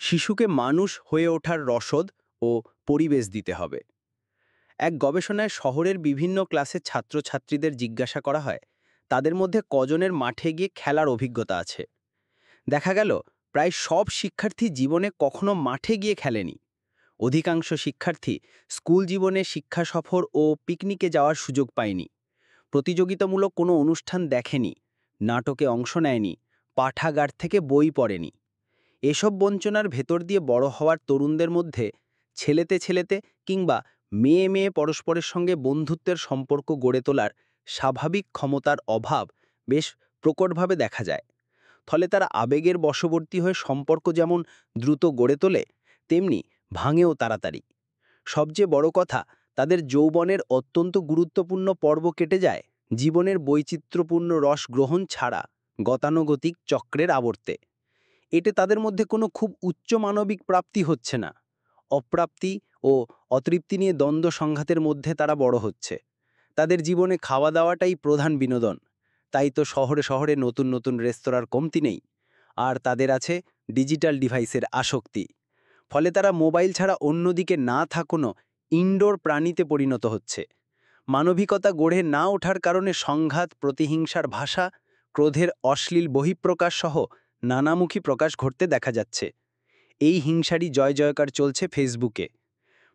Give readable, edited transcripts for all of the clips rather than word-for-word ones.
শিশুকে মানুষ হয়ে ওঠার রসদ ও পরিবেশ দিতে হবে। এক গবেষণায় শহরের বিভিন্ন ক্লাসের ছাত্রছাত্রীদের জিজ্ঞাসা করা হয় তাদের মধ্যে কজনের মাঠে গিয়ে খেলার অভিজ্ঞতা আছে। দেখা গেল প্রায় সব শিক্ষার্থী জীবনে কখনো মাঠে গিয়ে খেলেনি। অধিকাংশ শিক্ষার্থী স্কুল জীবনে শিক্ষা সফর ও পিকনিকে যাওয়ার সুযোগ পায়নি, প্রতিযোগিতামূলক কোনো অনুষ্ঠান দেখেনি, নাটকে অংশ নেয়নি, পাঠাগার থেকে বই পড়েনি। এসব বঞ্চনার ভেতর দিয়ে বড় হওয়ার তরুণদের মধ্যে ছেলেতে ছেলেতে কিংবা মেয়ে মেয়ে পরস্পরের সঙ্গে বন্ধুত্বের সম্পর্ক গড়ে তোলার স্বাভাবিক ক্ষমতার অভাব বেশ প্রকটভাবে দেখা যায়। ফলে তারা আবেগের বশবর্তী হয়ে সম্পর্ক যেমন দ্রুত গড়ে তোলে, তেমনি ভাঙেও তাড়াতাড়ি। সবচেয়ে বড় কথা, তাদের যৌবনের অত্যন্ত গুরুত্বপূর্ণ পর্ব কেটে যায় জীবনের বৈচিত্র্যপূর্ণ রস গ্রহণ ছাড়া গতানুগতিক চক্রের আবর্তে। এতে তাদের মধ্যে কোনো খুব উচ্চ মানবিক প্রাপ্তি হচ্ছে না, অপ্রাপ্তি ও অতৃপ্তি নিয়ে দ্বন্দ্ব সংঘাতের মধ্যে তারা বড় হচ্ছে। তাদের জীবনে খাওয়া দাওয়াটাই প্রধান বিনোদন। তাই তো শহরে শহরে নতুন নতুন রেস্তোরাঁর কমতি নেই। আর তাদের আছে ডিজিটাল ডিভাইসের আসক্তি। ফলে তারা মোবাইল ছাড়া অন্যদিকে না থাকুনও ইনডোর প্রাণীতে পরিণত হচ্ছে। মানবিকতা গড়ে না ওঠার কারণে সংঘাত, প্রতিহিংসার ভাষা, ক্রোধের অশ্লীল বহিঃপ্রকাশ সহ নানামুখী প্রকাশ ঘটতে দেখা যাচ্ছে। এই হিংসারই জয় জয়কার চলছে ফেসবুকে।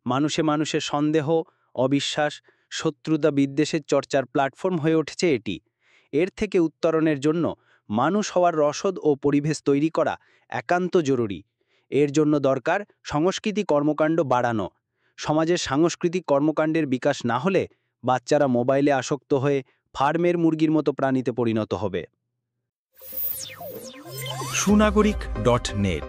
মানুষে মানুষে সন্দেহ, অবিশ্বাস, শত্রুতা বিদ্বেষের চর্চার প্ল্যাটফর্ম হয়ে উঠেছে এটি। এর থেকে উত্তরণের জন্য মানুষ হওয়ার রসদ ও পরিবেশ তৈরি করা একান্ত জরুরি। এর জন্য দরকার সংস্কৃতি কর্মকাণ্ড বাড়ানো। সমাজের সাংস্কৃতিক কর্মকাণ্ডের বিকাশ না হলে বাচ্চারা মোবাইলে আসক্ত হয়ে ফার্মের মুরগির মতো প্রাণীতে পরিণত হবে। সুনাগরিক.net